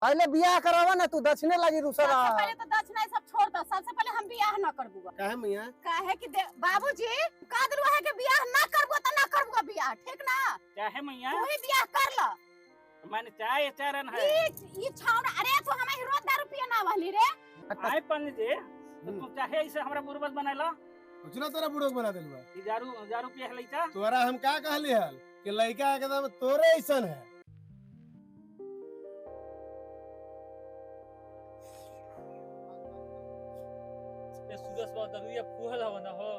पहले बियाह करावा ना, तू दक्षिणे लगी रूसरा। सबसे पहले तो दक्षिणा सब छोड़ दो, सबसे पहले हम बियाह न करबूगा। काहे मियां? काहे कि बाबूजी कह दिलवा है कि बियाह ना करबो तो ना करबूगा बियाह, ठीक ना? चाहे मैया तू ही बियाह कर ल। मैंने चाय चारन है ई छौड़ा, अरे तू हमें रोज दारू पिए ना वाली रे। आए पंडित जी, तो तू चाहे इसे हमरा बुरबक बनाला कुछ ना तोरा बुड़ोक बना देलबा। ई दारू पिए लइका तोरा हम का कहली हल कि लड़का एकदम तोरे ऐसन है। ए सुरेश बाबू दरुया फुहल हवन हो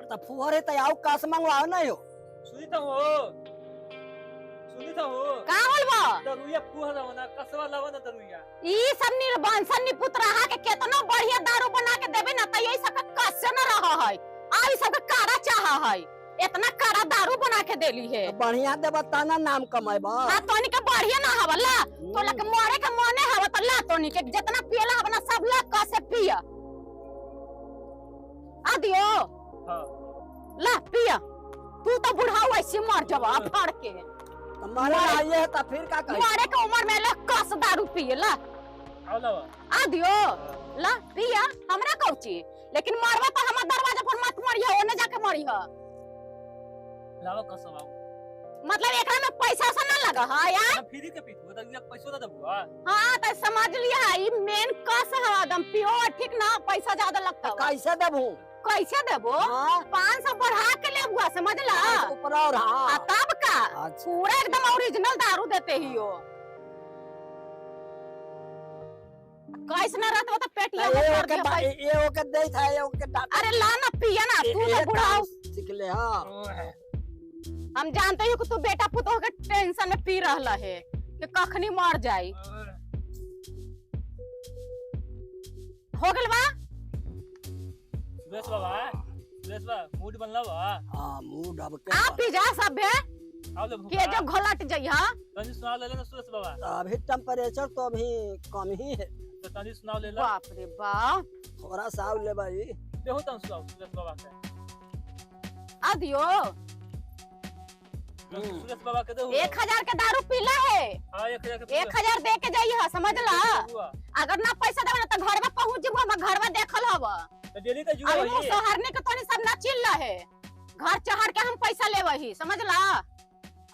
त फुहर है त आउ कास मंगवा ना हो। सुनी तो हो का बोलबो? दरुया फुहल हवन कसवा लवन दरुया ई सब निर्वंशन निपुत्र रहा के केतना बढ़िया दारू बना के देबे ना त यही सब कस्य न रहा है। आई सब कारा चाहा है, इतना कारा दारू बना के देली है। बढ़िया देबा तना नाम कमाइबा। हां तोनी के बढ़िया ना हवला, तोला के मरे के मने हव त ला, तोनी के जितना पियला हव ना सब ला कसे पिया। आ दियो हां ला पिया, तू तो बुढ़ाऊ ऐसे मर जावा फाड़ के। मारे आइए त फिर का कहि? मरे के उम्र में ला कस दारू पिए ला। आओ लावा आ दियो ला पिया, हमरा कहची लेकिन मारवा तो हमर दरवाजा पर मत मरिया, ओने जाके मरिया। लावा कसवा मतलब एकरा में पैसा सा ना लगा है यार। फ्री के पीत दरुया पैसा ना दबुआ। हां त समझ लिया, ई मेन कस है एकदम प्योर, ठीक ना? पैसा ज्यादा लगता है। कैसे देबू? कैसे देबो? हां 500 बढ़ा के ले हुआ, समझला? ऊपर और हां तब का अच्छा पूरा एकदम ओरिजिनल दारू देते ही हो। कैसे ना रहता तो पेटिया में कर दिया। ये ओके देत है, ये ओके डाट। अरे ला ना पिया ना, तू तो बुढ़ाऊ सीख ले। हां हम जानते ही कि तू बेटा पुतो के टेंशन में पी रहला है कि कखनी मर जाई। हो गल बा सुरेश बा मूड बनला बा। हां मूड अब के आप पी जा सब है आओ ले के जो घोलट जइहा। तनी सुना ले ना सुरेश बाबा। अभी टेम्परेचर तो अभी कम ही है। तो तनी सुनाओ ले ला। बाप रे बाप, थोड़ा सा ले भाई। देखो तन सुनाओ सुरेश बाबा के। आ दियो सुरेश बाबा के दो 1000 के दारू पीला है। हां 1000 के 1000 दे के जाइहा, समझला? अगर ना पैसा देबा ना त घर में पहुंच जेबो, हम घर में देखल हवा। तो डेली का जुआ अरे वही शहरने के तोनी सब ना चिल्ल है, घर चढ़ के हम पैसा लेवही, समझला?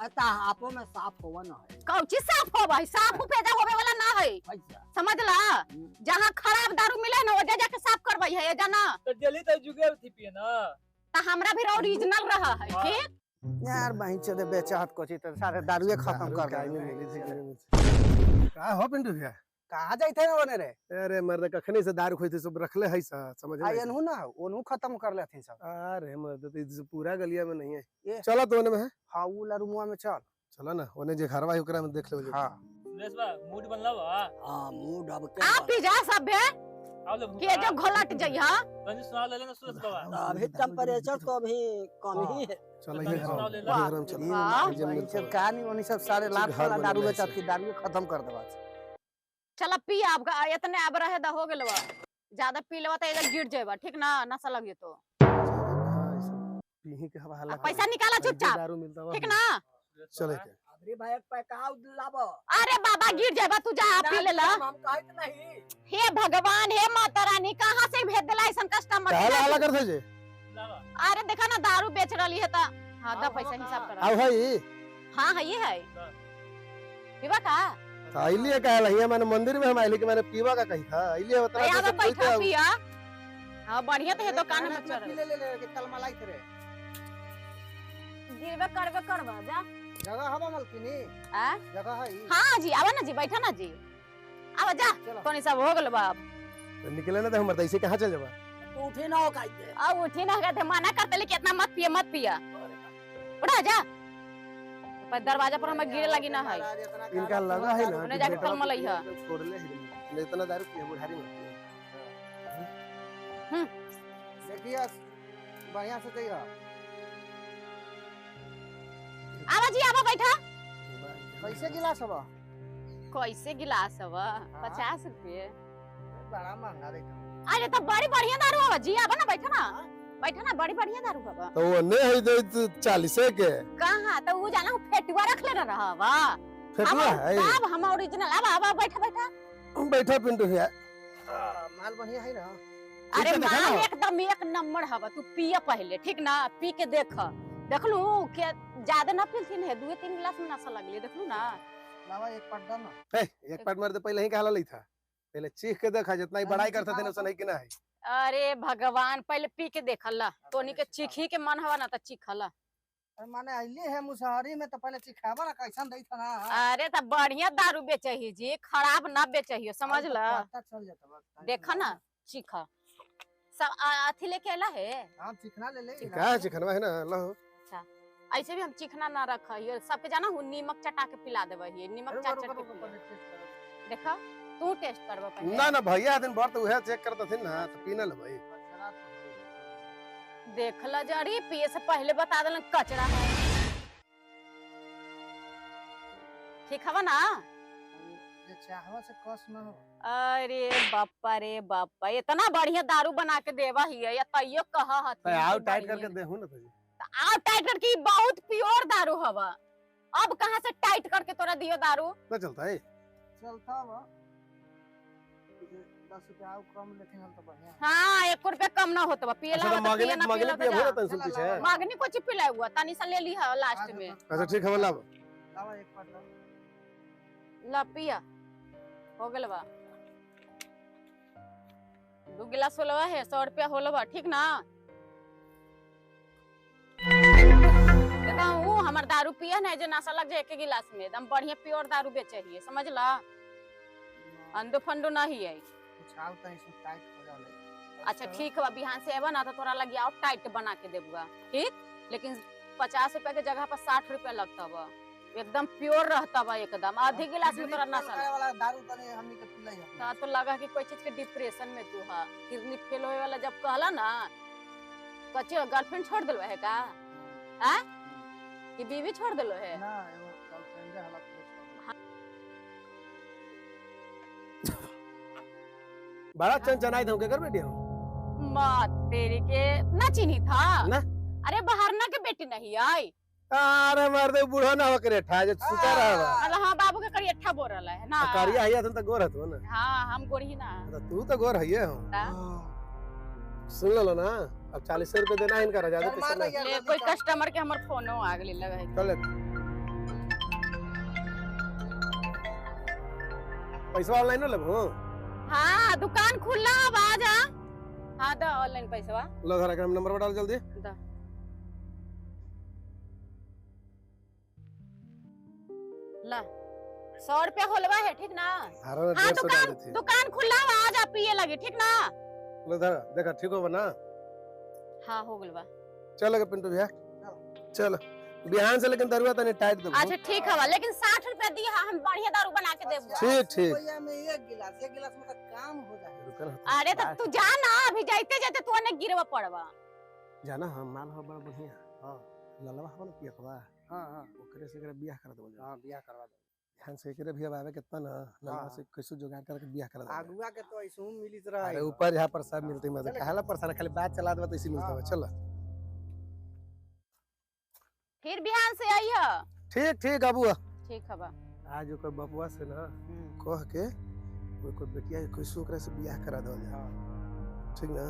अता आपो में साफ होवा ना है। कौची साफ हो भाई? साफ पैदा होवे वाला ना है, पैसा समझला? जहाँ खराब दारू मिले ना वजह जाके साफ करवाई है, जाना? तो डेली तो जुगे थी पिए ना। त हमरा भी ओरिजिनल रहा है, ठीक? यार बहन चोदे बेचाहत कोची त सारे दारूए खत्म कर दे। का हो पिंटू भैया? कहा जाइथे ओने रे? अरे मर्द कखने से दारू खोइते सब रखले है सा, समझ में? आयन हूं ना, ओनहु खत्म कर लेथिन सब। अरे मर्द तो इस पूरा गलिया में नहीं है। ये चला तो ओने में है। हां उ ला रूमवा में चल। चला ना ओने जे घरवा है ओकरा में देख ले। हां सुरेश बा मूड बनला बा। हां मूड अब के आप पी जा सब है आओ ले के जो घोलट जइहा। तनी सुना ले ना सुरेश बाबा। अभी टेम्परेचर तो अभी कम ही है। चला तनी ये सुनाओ ले घर ला। हम चल। वाह, बहन चोद कहानी ओनी सब सारे लाख घर वाला बन दारू गया बेचत ऐसे। की दारू खत्म कर देबा। चला पी अब इतने अब रहे दा हो गेलवा। ज्यादा पी लेवा त एजा गिर जाएबा, ठीक ना? नशा लगे तो पीही के हवा हल्ला। पैसा निकाला चुपचाप, दारू मिलता है। ठीक ना? चले के अबरी भाई पैकाउ लाबो। अरे बाबा गिर जाएबा, तू जा पी ले ला। हम कहत नहीं। हे भगवान, हे माता रानी, कहाँ से भेज देला ऐसा कस्टमर? काहे हल्ला करथे जे? लावा अरे देखा ना दारू बेच रही है ता। हाँ दा पैसा हिसाब करा। आओ भाई हाँ हाँ ये है पीवा का। आइलिए का लहिया माने मंदिर में हम आइली के माने पीवा का कही था। आइलिए उतना यहाँ से पे बैठा कोई पिया। हाँ बढ़िया तो है दुकान में चल ले ले ले के कल मलाई करे। गिरवे करवे करवा जा। जगह हवा मलकिनी आ? जगह है। हाँ जी आवा ना जी, बैठा ना जी, आवा जा। कोनी सब हो गल बाप। तो निकले ना तो हम ऐसे कहां चल जाबा? तू उठे ना हो काइते। अब उठी ना कहते, मना करते लेकिन इतना मत पिया मत पिया। उठा जा, पर दरवाजा पर हमें गिरे लगी ना है। इनका लगा है ना उन्हें जाके कल मलाई है। छोड़ ले है इतना दारू पिए बुढ़ारी में। देखिए बढ़िया से कहियो। आवा जी आवा बैठा। कैसे गिलास हवा? कैसे गिलास हवा? 50 रुपये। बड़ा महंगा देखा। अरे तो बड़ी बढ़िया दारू हवा जी, आवा ना बैठा ना, बैठा ना, बड़ी बढ़िया दारू हवा। तो वो ने है दे 40 के। कहाँ तो वो जाना फेटुआ रख लेना रहा वा। फेकुआ है अब हम ओरिजिनल अब बैठा बैठा बैठा पिंटू भैया माल बढ़िया है ना। अरे ठीक है, देखा माल ना? एकदम एक नंबर हवा तू पिया पहले ठीक ना पी के देखलू के ज्यादा ना पीलथिन है 2-3 गिलास में नशा लगली देखलू ना लावा एक पट्टा ना। एक पार्ट मार दे पहले ही कहला ली था पहले चीख के देखा जितना ही बड़ाई करते थे उतना नहीं कि ना है अरे भगवान पहले पी के देखला तोनी के चीखी के मन हवा ना त चिखला अरे माने आइले है मुसहरी में तो पहले चिखावा ना कैसन दै था ना। अरे त बढ़िया दारू बेचही जी खराब ना बेचही समझ ल पता चल जाता बस। देखा ना चिखा सब अथी लेके आला है हां चिकना ले ले। क्या चिकनवा है ना लो ऐसे भी हम चिकना ना रखा ये सबके जाना हूँ नीमक चटा के पिला देबे ये नीमक चाट चाट के पिला। देखा तू टेस्ट करबा पहले ना ना भैया दिन भर तो वह चेक करता थे ना तो पीना ले भाई देखला जड़ी पिए से पहले बता देलन कचरा है ठीक हवा ना ये चाहवा से कस ना हो। अरे बापा इतना बढ़िया दारू बना के देवा ही है या तइयो कहा हथी तो आओ टाइट करके देखूं ना तुझे आओ टाइट करके बहुत प्योर दारू हवा अब कहां से टाइट करके तोरा दियो दारू ना चलता है चलता बा 10 रुपया और कम लेथिन हम तो बढ़िया। हाँ 1 रुपया कम ना होता पियला अच्छा तो होता पिए ना मगनी पियला पिया तो भोला जा तन सुनती है मागनी को पिला हुआ तानी सा ले ली है लास्ट में अच्छा ठीक है बोला लावा एक पट्टा। ला पिया हो गल बा 2 गिलास होलवा है 100 रुपया होलवा ठीक ना देखा वो हमार दारू पिया ना जो नशा लग जाए 1 गिलास में एकदम बढ़िया प्योर दारू बेचे है समझ ला अंडो फंडो नहीं है छाव त इसमें टाइट हो जाले। अच्छा ठीक है बिहान से एबा ना तो तोरा लगी आओ टाइट बना के देबुआ ठीक लेकिन 50 रुपया के जगह पर 60 रुपया लगता बा एकदम प्योर रहता बा एकदम आधी गिलास में तोरा नशा करे वाला दारू तने हमनी के पिलाई है। हाँ तो लगा कि कोई चीज के डिप्रेशन में तू हा किडनी फेल होए वाला जब कहला ना कच्चे गर्लफ्रेंड छोड़ दिलो है का आ कि बीवी छोड़ दिलो है ना एगो गर्लफ्रेंड हला पुलिस बड़ा चंचनाई धोके कर बैठी हो माँ तेरे के ना चिन्ही था ना? अरे बहारना के बेटी नहीं आई अरे मार दे बूढ़ा ना हो करे ठा जे सुता रहा बा अरे हाँ बाबू के करियठा बोल रहा है ना करिया हैया तुम तो गोर हतो ना हाँ हम गोरी ना तो तू तो गोर हैये हो सुन लो ना अब 40 रुपए देना है इनका ज्यादा पैसा नहीं ले कोई कस्टमर के हमर फोनो आ गेली लगा है चल पैसा ऑनलाइन न लेबो हाँ दुकान खुला अब आ जा हाँ तो ऑनलाइन पैसा लो धरा के नंबर डाल जल्दी ला 100 रुपया होलवा है ठीक ना हारो हाँ 150 डाल देती दुकान खुला अब आ जा पिए लगे ठीक ना लो धरा देखा ठीक हो बना हाँ हो गल बा चल के पिंटू भैया चल बिहान से लेकिन दरुआ तने टाइट दे अच्छा ठीक है लेकिन 60 रुपया दिया हम बढ़िया दारू बना के देबो ठीक ठीक भैया में एक गिलास में तो काम हो जाए। रुक ना अरे तो तू जा ना अभी जाते जाते तू ने गिरवा पड़वा जाना हम माल हो बड़ा बढ़िया हां ललवा हो ना पियखवा हां हां ओकरे से एकरा बियाह कर दो हां बियाह करवा दे। ध्यान से एकरे भी आवे कितना ना ललवा से कैसे जुगाड़ करके बियाह कर दो आगुआ के तो ऐसू मिलित रहा अरे है। ऊपर यहाँ प्रसाद मिलते मजे कहला प्रसाद खाली बात चला दे तो इसी मिलता है चल फिर बिहान से आई है ठीक ठीक अबुआ ठीक है बा आज ओकर बपुआ से ना कह के कोई बेटिया कोई ओकरा से बियाह करा दो ठीक ना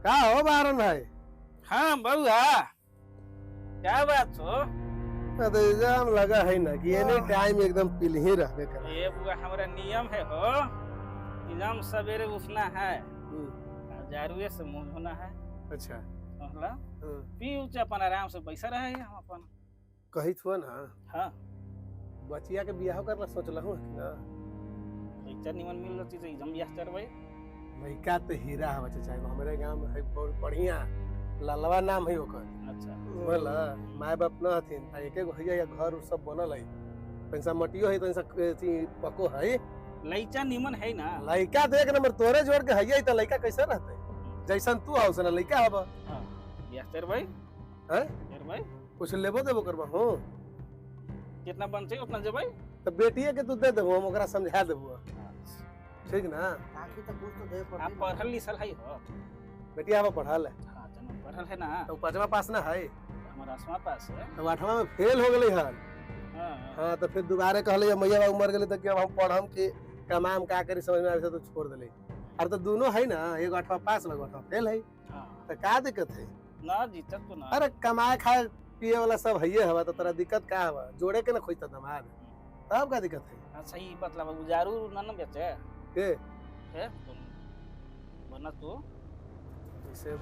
का हो बारन भाई हाँ बउआ क्या बात हो तो इल्जाम लगा है ना कि एनी टाइम एकदम पिल ही रहबे करे ये बुआ हमारा नियम है हो नियम सवेरे उठना है जारुए से मुंह धोना है अच्छा समझला पी उच अपन आराम से बैसा रहे हम अपन कही थो ना हाँ बचिया के बियाह करना सोचला हूं ना पैसा निमन मिल रही तो एकदम बियाह करबै लड़का तो हीरा है बच्चा चाहे हमारे गांव में है बहुत बढ़िया ललवा नाम है ओकर अच्छा बोला माय बाप न हथिन आ एके गो हैया या घर उर सब बनल है पैसा मटियो है तनसा पको है लइका निमन है ना लड़का तो एक नंबर तोरे जोड़ के हैया त लड़का कैसे रहते जैसन तू हाउ सन लड़का हबा हां बियाह करबै हैं करबै कुछ लेबो देबो करबा हो कितना बनते उतना जेबै तो बेटिए के तू दे देबो हम ओकरा समझा देबो ठीक ना आखिर तो कुछ तो दे आप पड़ती। पढ़ल लिखल है हो बेटिया हबा पढ़ल है हाँ पढ़ल है ना तो 5वां पास ना है हमारा 8वां पास है तो 8वां में फेल हो गेलै हन हाँ तो फिर दोबारा कहले मैया बाबू मर गेले तो कि अब हम पढ़म कि कमाम का करी समझ में आवे तो छोड़ देले। अरे तो दोनों है ना, एगो 8वां पास एगो 8वां फेल है, तो का दिक्कत है? ना जीतत तो ना। अरे कमाए खाए पिए वाला सब है हवा, तो तेरा दिक्कत का हवा? जोड़े के ना खोजता दमाद, तब का दिक्कत है? हाँ सही मतलब उजारू ना ना बेचे के है बना तू जैसे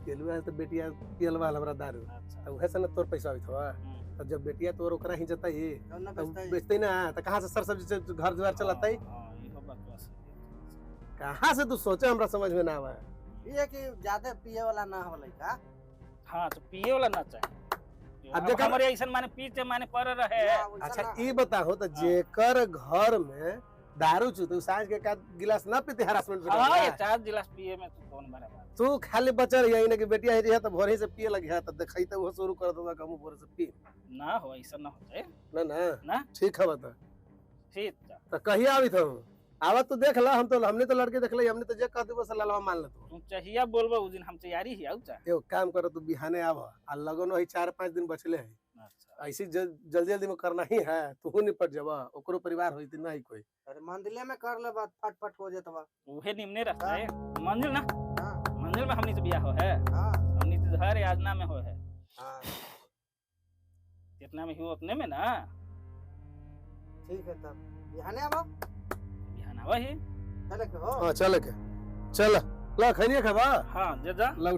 केलुआ है तो बेटिया पियलवा हमरा दारू, अच्छा तो उहे से ना तोर पैसा होइत हवा। तो जब बेटिया तोर ओकरा ही जता ही तो बेचते ना, तो कहां से सर सब्जी से घर द्वार चलाता ही? इहो बात बस कहां से तू सोचे, हमरा समझ में ना आवा। ये कि ज्यादा पिए वाला ना हो लइका। हाँ तो पिए वाला ना चाहिए। अब अब देखा- हमारे ऐसन माने पीते माने पर रहे। अच्छा ई बताओ तो जेकर घर में दारू चू तो सांझ के का गिलास ना पीते हरासमेंट में हाँ ये रहता? 4 गिलास पिए में तू कौन बने बात। तू खाली बचल यही ना कि बेटिया है तो भोरे से पिए लगी है, तो देखई तो वो शुरू कर दो कम भोरे से पी ना हो ऐसा ना होते ना ना ना ठीक है बता। ठीक था। तो कहीं आवी था आवा तो देख ला, हमने तो लड़के देख ली, हमने तो जे कह दे बस ललवा मान ले। तू चाहिए बोलबो उस दिन हम तैयारी ही आउ चा। एगो काम करो तू बिहाने आवा, आ लगन वही 4-5 दिन बचले है, अच्छा ऐसी जल्दी जल्दी में करना ही है, तू निपट जावा, ओकरो परिवार होई ना ही कोई। अरे मंदिले में कर ले बात, फटफट हो जतवा। उहे निमने रहता है मंजिल ना, हां मंजिल में हमनी से बियाह हो है, हां हमनी से घर याजना में हो है, हां जितना में हो उतने में ना ठीक है तब बिहाने आवा। बिहान वही। चले के हो। हां चल के चल ला खनिया खावा, हाँ जे जा ला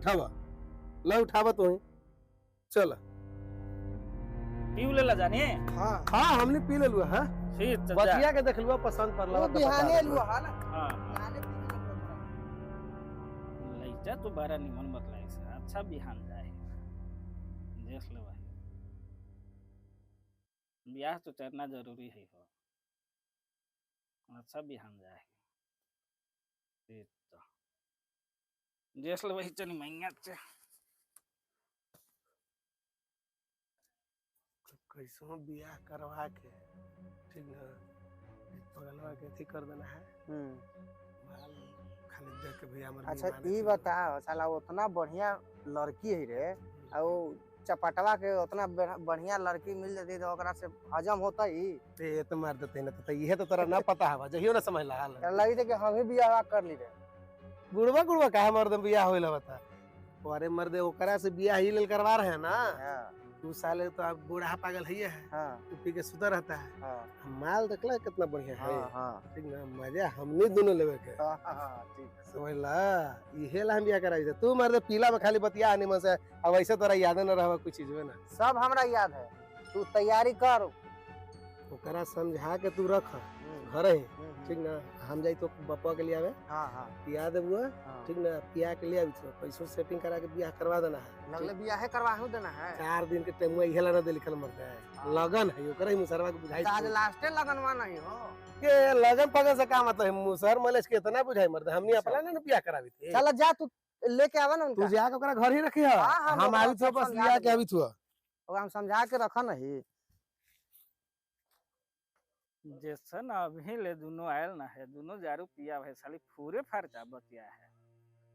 उठावा तू ही चल। पीऊ ले ला जानी हां हाँ हमने पी लेलु है, ठीक तो जा। बचिया के देखलुआ पसंद पड़ला वो तो बिहाने बता लुआ हां ना। हाँ बिहाने पी के लइका तो बारा निमन बतलाई से अच्छा बिहान जाए देख ले भाई, ब्याह तो करना जरूरी है हो, अच्छा बिहान जाए ठीक तो देख ले वही चली महंगा से कैसो बियाह करवा के ठीक ना, पगलवा के अथी कर देना है माल खाली देख के भैया हमर अच्छा बीमार है। ई बता साला उतना बढ़िया लड़की है रे, आ वो चपटवा के उतना बढ़िया लड़की मिल जाती तो ओकरा से हजम होता ही। ये तो मार देते ना, तो ये तो तोरा ना पता हवा, जहियो ना समझ ला हाल लगी थे कि हम ही बियाह कर ली रे। गुड़वा काहे मर्द बियाह होइला बता। अरे मर्दे ओकरा से बियाह ही लेल करवा रहे हैं ना, हां तू साले तो अब बूढ़ा पागल है हां तू पी के सुता रहता है। हां माल देखला कितना बढ़िया है, हां ठीक ना, मजा हमने दोनों लेवे के हां ठीक है। समझला, इहे ला हम बियाह कराई दे। तू मर्दे पीला में खाली बतिया आने मन से, अब ऐसे तोरा याद न रहवा कुछ चीज में ना, सब हमरा याद है, तू तैयारी कर। ओकरा समझा के तू रख घर ही ठीक ना, हम जाई तो बप्पा के लिए आवे हां हां पिया देबुआ ठीक ना, पिया के लिए आवी तो पैसो सेटिंग करा के बियाह करवा देना है। लगले बियाह करवाहू देना है। 4 दिन के टाइम में इहेला ना दे लिखल मरता है, लगन है ओकरा ही मुसरवा के बुझाई आज लास्टे लगनवा नहीं हो के लगन पगन से का मतलब है, मुसर मलेश के इतना बुझाई मरता, हमनी अपना ना बियाह करावी थे। चल जा तू लेके आवा ना तू उनका, जाके ओकरा घर ही रखी है, हाँ, हम आवी तो बस समझा बियाह के देंगे। आवी थुआ। ओकरा हम समझा के रखा नहीं। जैसन अभी ले दोनों आयल ना है, दोनों दारू पिया है, साली पूरे फर्चा बतिया है,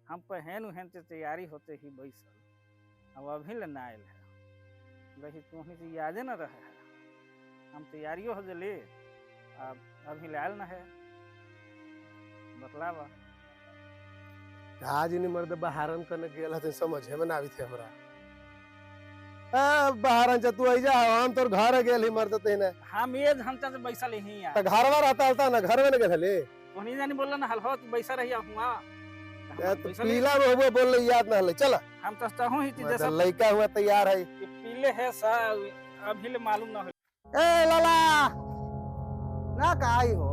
हम पहन उहन से तैयारी होते ही बैसल, अब अभी ले ना आयल है, वही तुम्हें से यादे न रहे है, हम तैयारियों हो जली, अब अभी ले आयल ना है, बतलावा। आज नहीं मर्द बहारन करने गेला थे, समझ में ना आवी थे हमरा। बहारन जा तू आइजा, हम तोर घर गेल ही मर्द ते ना, हम ये घंटा से बैसा ले ही त घरवा रहता ना, घर में न गेले उन्हीं जानी बोला ना हलवा तू बैसा रहिया हुआ, तो पीला में हुए बोल ले याद ना ले। चला हम तो चाहूं ही चीजें सब लड़का हुआ तैयार है, कि पीले है सा अभी ले मालूम ना हो। ए लाला ना काई हो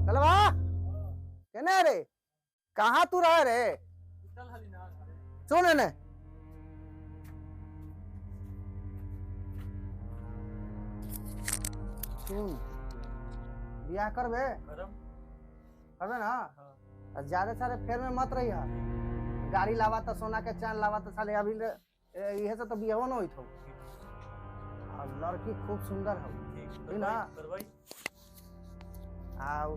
चलवा केने रे, कहाँ तू रह रे, सुन ने सुन, बियाह करबे करबे ना, और ज्यादा सारे फेर में मत रही है, गाड़ी लावा तो सोना के चैन लावा तो साले अभी ये से तो बियाहो न होइत हो, और लड़की खूब सुंदर हो ठीक ना, आओ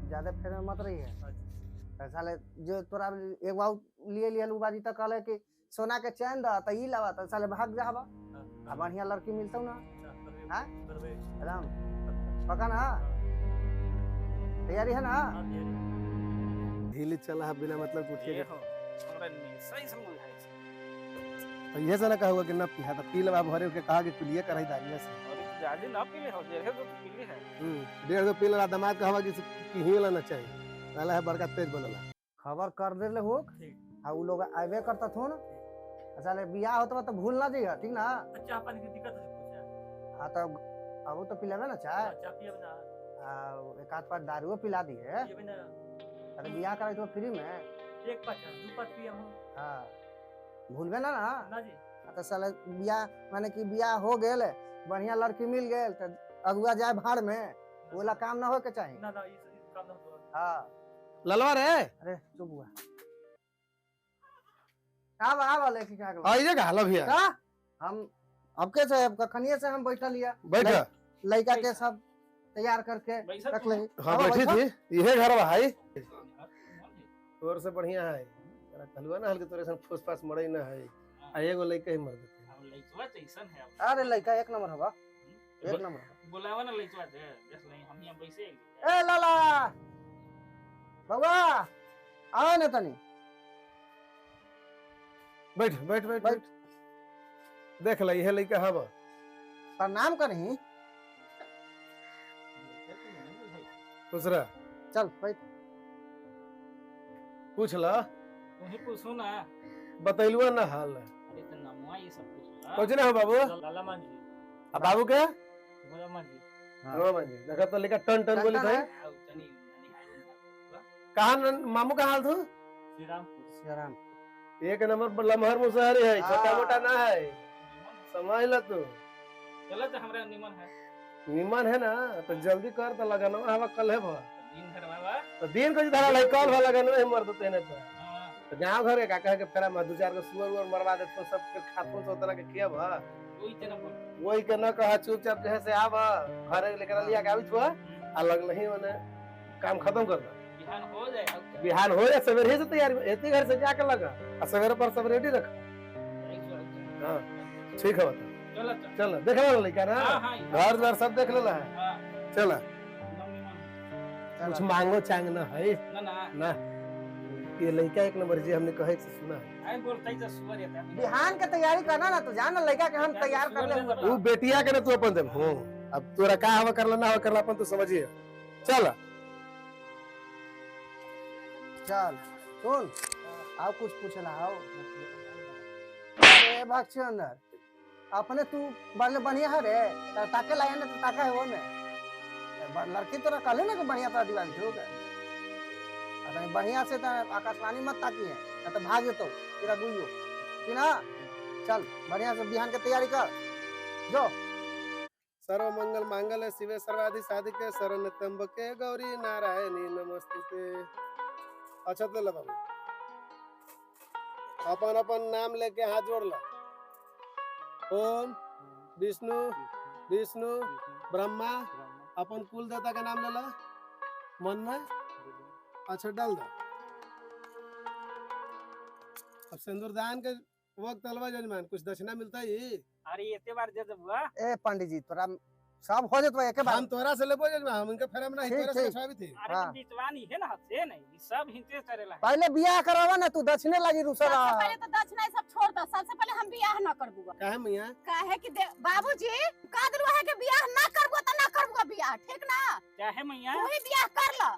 ज्यादा फेर में मत रही है, तो साले जो तोरा एक बार लिए लिए लुबाजी तक कहले कि सोना के चैन दा तो ई लावा तो साले भाग जाबा, अब बढ़िया लड़की मिलतौ ना हाँ एकदम पक्का ना, तैयारी है ना? ढीली चला है बिना मतलब कुछ ये हो हमरा निशा ही समझ है तो ये से ना कहूँगा कि न पिया तो पी लेवा भरे के कहा कि पिलिए कराई दानिया से और ज्यादा ना पीले हो जे है तो पीले है 1.5 पी लेला दामाद कहवा कि ही वाला ना चाहिए वाला है बड़का तेज बनला खबर कर दे ले हो आ उ लोग आबे करता थो ना अच्छा ले बियाह होता तो भूल ना जइहा ठीक ना? चाह पानी की दिक्कत है कुछ? हाँ तो अब तो पिलावे ना चाय चाह पिए ना, एक आध पास दारू पिला दी है पिए ना, अरे बियाह करे तो फ्री में। एक पाँच दो पाँच पिए हम हाँ भूलबे ना ना? ना जी। तो साला बियाह माने कि बियाह हो गेल बढ़िया लड़की मिल गेल तो अगुआ जाए भाड़ में बोला काम ना हो के चाहिए ना ये काम ना हो। हाँ ललवा रे अरे चुप हुआ का वाले की क्या आ ये गालो भैया का हम अब के से कखनिए से हम बैठा लिया बैठ लड़का के सब तैयार करके रख ले। हां बैठी थी इहे घर भाई तोर से बढ़िया है तेरा कहलुआ ना हल्के तोरे सन फुसफास मड़ई ना है आ एगो लइका ही मर देते अब लइकवा जैसन है अरे लड़का एक नंबर होगा एक नंबर। बुलावा ना लइकवा दे देख ले हम यहां बैसे ए लाला बाबा आओ ना तनी बैठ बैठ बैठ बैठ देख ले इहे लइका हवा प्रणाम करही दूसरा चल बैठ पूछ ला तू ही पूछू ना बतैलुआ ना हाल अरे तो नमुआ ये सब पूछला कुछ ना हो बाबू लाला मान जी, अब बाबू के बोला मान जी। हाँ मान जी देखा तो लिखा टन टन बोली भाई आओ तनी ननी हाल कहां मामू का हाल थू श्री राम सीराम एक नंबर लमहर मुसहरी है छोटा मोटा ना है समझ ला तू चलो तो हमरा निमन है निमन है ना तो जल्दी कर तो लगाना हवा कल है भा दिन भर बाबा तो दिन को धरा लाई कल भा लगाना है मर देते ने हां तो गांव घर के काका के फेरा में दो चार को सुअर उअर मरवा दे तो सब के खातों से उतना के किया भा कोई तना बोल वही के न कहा चुपचाप जैसे से आवा घर लेकर लिया के आवी छुआ आ लग नहीं मने काम खत्म कर दे बिहान हो जाए अब क्या? बिहान हो जाए सवेरे से तैयार एती घर से जाके लगा आ सवेरे पर सब रेडी रख हां ठीक है बता चलो चल देख ले लइका ना हां हां घर द्वार सब देख लेला है हां चल निमन कुछ मांगो चांग ना है ना ना ना ये लड़का एक नंबर जी हमने कहे से सुना है आई बोलता ही तो सुअर है बिहान के तैयारी करना ना तो जान लड़का के हम तैयार कर ले तू बेटिया के ना तू अपन दे अब तोरा का हवा करला ना हवा करला अपन तू समझिए चल चल सुन आओ कुछ पूछला आओ अरे भाग अंदर अपने तू बड़े बढ़िया है रे ताके लाया ना तो ताका है वो में लड़की तोरा कहले ना कि बढ़िया तोरा दीवान हो गए अरे बढ़िया से तो आकाशवाणी मत ताकी है ना तो भाग तो तेरा गुइयो कि ना चल बढ़िया से बिहान के तैयारी कर जो सर्व मंगल मांगल्य शिवे सर्वाधि साधिके शरण त्र्यंबके गौरी नारायणी नमस्ते अच्छा तो ले बाबू अपन अपन नाम लेके हाथ जोड़ ला ओम विष्णु विष्णु ब्रह्मा अपन कुल देवता का नाम ले ला मन में अच्छा डाल दो अब सिंदूर दान के वक्त अलवा जजमान कुछ दक्षिणा मिलता ही अरे ये बार दे दे बुआ ए पंडित जी तोरा सब हो जतवा एके बार हम तोरा से लेबो जजमान हम इनके फेरे में नहीं ठीक, तोरा से ठीक। छावी थी अरे हाँ। तो बिचवानी है ना से नहीं ये सब हिंते करेला है पहले बियाह करावा ना तू दक्षिणे लगी रूसरा सबसे पहले तो दक्षिणा सब छोड़ दो, सबसे पहले हम बियाह न करबूगा। काहे मैया काहे कि बाबूजी कह दिलवा है कि बियाह ना करबो त ना करबूगा बियाह, ठीक ना? चाहे मैया तू ही बियाह कर ल।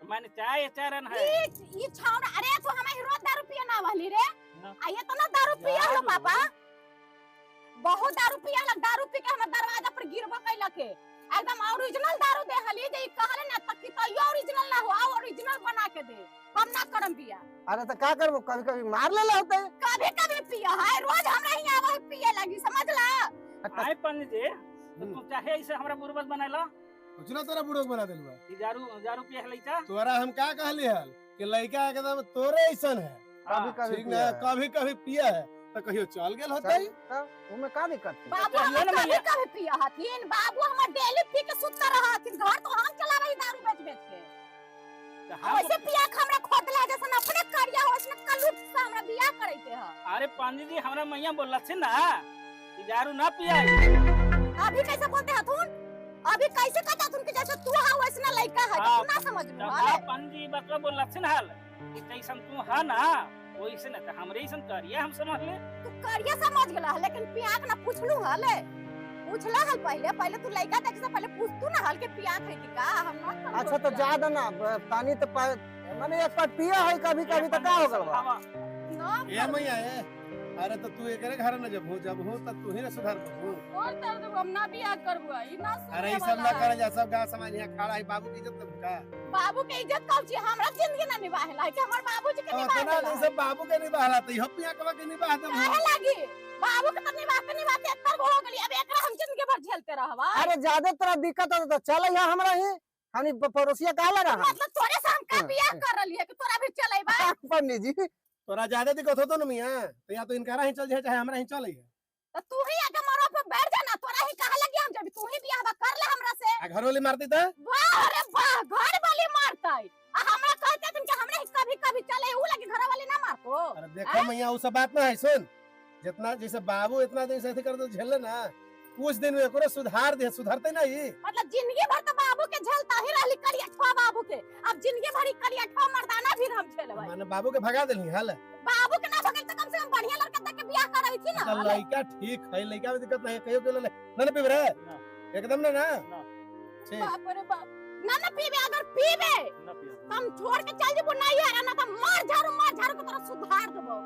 माने चाय चारन है ई छौड़ा, अरे तू हमें रोज दारू पिए ना वाली रे? ना। आ ये तो ना दारू पिया दारू लो पापा। बहुत दारू पिया लग, दारू पी के हमर दरवाजा पर गिरबो कैला के। एकदम ओरिजिनल दारू दे हली जे कहले ना तक तो ये ओरिजिनल ना हो, ओरिजिनल बना के दे। हम ना करम बियाह। अरे तो का करबो कभी कभी मार ले होते कभी कभी पिया है, रोज हमरा ही आवे पिए लगी, समझ ला? आए पंडित जी तो तू चाहे ऐसे हमरा बुरबक बनाइला कुछ ना तोरा बुड़क बना देलबा ई दारू पिए लइका तोरा हम का कहली हल कि लड़का एकदम तोरे ऐसन है कभी कभी ठीक ना कभी कभी पिया है तो कहियो चल गेल होतै उमे का दिक्कत है? बाबू चाहिए हम ना कभी भैया। कभी पिया हथिन, बाबू हमर डेली पी के सुतता रहथिन, घर तो हम चलावे दारू बेच बेच के। वैसे पिया के हमरा खोदला जैसन अपने करिया होसन कलुट से हमरा बियाह करैते ह। अरे पंडित जी हमरा मैया बोलला छे ना कि दारू ना पिया आ अभी कैसे बोलते हथुन? अभी कैसे कहता तुम कि जैसे तू हा वैसना लड़का है हाँ, तू ना समझ लो जब हाले पंजी बतवा बोला छिन हाल कि तैसन तू हा ना वैसे न त हमरे ऐसन करिया हम समझ ले। तू करिया समझ गेला लेकिन पियाक ना पूछलू हाले पूछला हल पहले तू लड़का देखे से पहले पूछ तू ना हल के पियाक है कि का हम ना अच्छा तो ज्यादा ना पानी तो माने एक बार पिया है कभी कभी तो का हो गल बा ना ये मैया है। अरे तो तू एकरे घर न जब हो तब तू ही न सुधार बहू। और दर्द हम ना बियाह करबो ई ना अरे ई सब ना करे जा सब गांव समाज यहाँ खड़ा है बाबू की इज्जत न का। बाबू के इज्जत कब छी हमरा जिंदगी ना निभाएला कि हमर बाबूजी के तना निभाएला नहीं सब बाबू के निभाला तो हो पिया के निभा दे। काहे लागी बाबू के तो निभाते एतर हो गेली अब एकरा हम जिंदगी भर झेलते रहबा अरे ज्यादा तरह दिक्कत हो तो चल यहाँ हमरा ही हमनी पड़ोसिया का लगा मतलब तोरे से हम का बियाह कर रही है कि तोरा भी चलेबा पंडित जी तोरा ज्यादा दिक्कत हो तो न मियां तो या तो इनकारा ही चल जाए चाहे हमरा ही चले। तो तू ही आके मरो पे बैठ जा ना तोरा ही कहा लगी हम जब तू ही बियाह कर ले हमरा से आ घर वाली मारती त वाह अरे वाह घर वाली मारताई आ हमरा कहते तुम कि हमरे कभी कभी चले ऊ लगे घर वाली ना मारतो। अरे देखो मैया वो सब बात ना है सुन जितना जैसे बाबू इतना दिन से ऐसे कर दो झेल ना कुछ दिन में एकरो सुधार दे सुधरते नहीं। मतलब जिंदगी भर तो बाबू के झेलता ही रहली करियठवा बाबू के अब जिंदगी भर करियठवा मर्दाना भी हम झेलबै माने बाबू के भगा देली हाल बाबू के ना भगल तो कम से कम बढ़िया लड़का देख के बियाह करई थी ना तो लड़का ठीक है लड़का में दिक्कत नहीं कहियो के ले ना ना पीब रे एकदम ना ठीक बाप रे बाप ना पीबे अगर पीबे ना पिया हम छोड़ के चल जेबो नहीं है ना तो मार झाड़ू के तरह सुधार देबो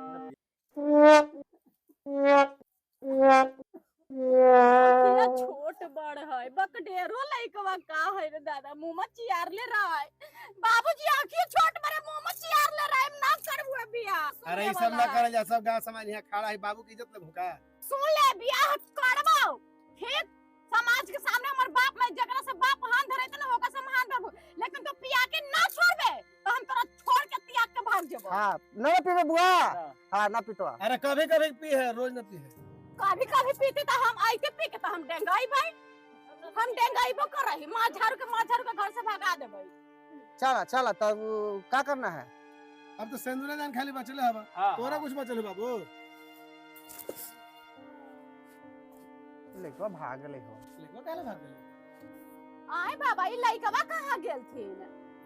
किया छोट बड़ है बकडेरो लइकवा का है रे दादा मुंह में चियार ले रहा है बाबूजी आंखी छोट बड़े मुंह में चियार ले रहा है ना करबो बियाह अरे ई सब ना करे जा सब गांव समाज यहाँ खड़ा है बाबू की इज्जत न भूखा। सुन ले बियाह करबो ठीक समाज के सामने हमर बाप में जगरा से बाप हाथ धरे त न होका से हाथ धरबो लेकिन तो पिया के ना छोड़बे तो हम तोरा छोड़ के त्याग के भाग जेबो। हाँ ना पीबे बुआ हाँ ना पीतो अरे कभी कभी पी है रोज न पी है। कभी कभी पीते तो हम आइते पी के तो हम डेंगाई भाई हम डेंगाईबो कर रही मां झाड़ू के घर से भगा देबै। चला चला तब का करना है अब तो सिंदूर दान खाली बचले हवा तोरा कुछ बचल बाबू लेको भाग ले हो लेको काले भाग गेल आए बाबा ई लइकवा कहां गेल थिन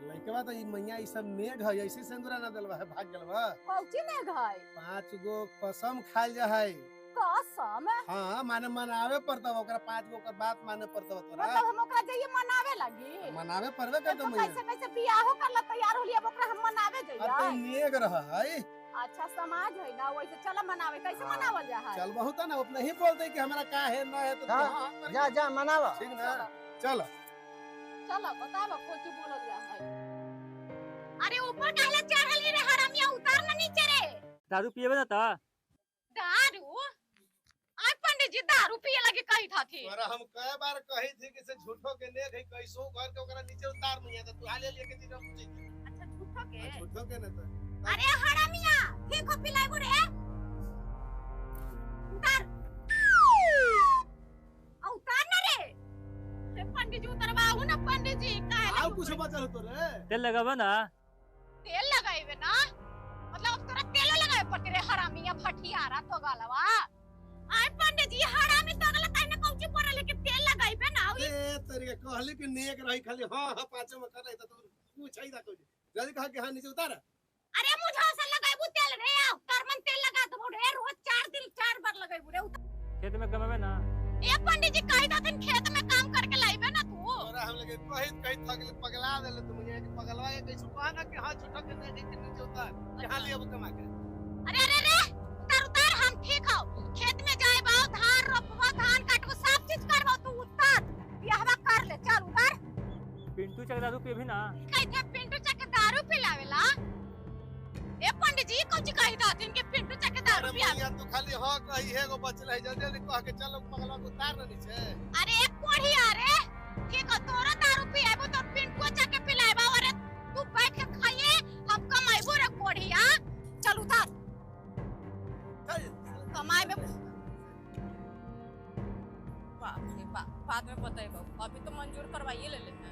लइकवा तो ई मैया ई सब नेग है ऐसे सिंदूर ना देलवा है भाग गेलवा। कौची ने घाई 5 गो कसम खाल जा है कसम हां माने मनावे पड़ता ओकरा 5 गो ओकर बात माने पड़ता तोरा मतलब हम ओकरा जइए मनावे लगी मनावे पड़बे कर तो दो मैया। कैसे बियाहो करला तैयार होली अब ओकरा हम मनावे अब जइया तो नेग रहा है अच्छा समाज है ना वैसे चला मनावे कैसे मनावल जा है चल बहुत ना उतना ही बोल दे कि हमरा का है ना है तो तू हाँ, हाँ कर जा दे। जा मनावा ठीक ना चल चलो बतावा कोची बोलल जा है। अरे ऊपर काहे चढ़ली रे हरामिया उतार ना नीचे रे दारू पिएबे ना ता दारू आज पंडित जी दारू पिए लगे कही था थी तोरा हम कई बार कही थी कि से झूठो के नेग है कैसो घर के ओकरा नीचे उतार नहीं है तो तू हाले लेके जीरो पूछे अच्छा झूठो के झूठो के ना तो अरे हरामिया ठीक हो पिलाइबो रे उतार उतार ना रे पंडित जी उतरवाऊ ना पंडित जी काहे आउ कुछ बचल तो रे तेल लगाबे ना तेल लगाइबे ना मतलब अब तोरा तेल लगाए पड़ते रे हरामिया भटियारा तो गलवा आय पंडित जी हरामी तो गला ताने कौची पड़े लेके तेल लगाइबे ना ए तरीके कहली कि नेक रही खाली हां हां पांचों में कर रही तो तू पूछई दा कोई जल्दी कहा कि हां नीचे उतार। अरे मुझे से लगाइबू तेल रे करमन तेल लगा दबो रे रोज 4 दिन 4 बार लगाइबू रे खेत में कमाबे ना ए पंडित जी कहि दथिन खेत में काम करके लाइबे ना तू तोरा हम लगे कही थकले पगला देले तू मुझे कि पगलवा के कैसे कहा ना कि हां झूठो के नेक के नीचे उतार यहां ले अब कमा के अरे उतार हम ठीक हो खेत में जाए बाओ धान रोपबो धान काटबो सब चीज करबो तू उतार बियाहवा कर ले चल उतार पिंटू चक दारू पिएबे ना कैथे पिंटू चक दारू पिलावेला ए पंडित जी कौन कहि दथिन के पिंटू चक दारू पियावे या तू खाली हां कही है गो बचल है जल्दी जल्दी कह के चलो पगलवा को उतार ना नीचे। अरे कोढ़िया रे ठीक है तोरा दारू पियाबो तो पिंटू चक पिलाएबा अरे तू बैठ के खाइए हम कमाइबो रे कोढ़िया चल उतार कमाए में बाप रे बाप बाद में बताइए अभी तो मंजूर करवाइए ले लेना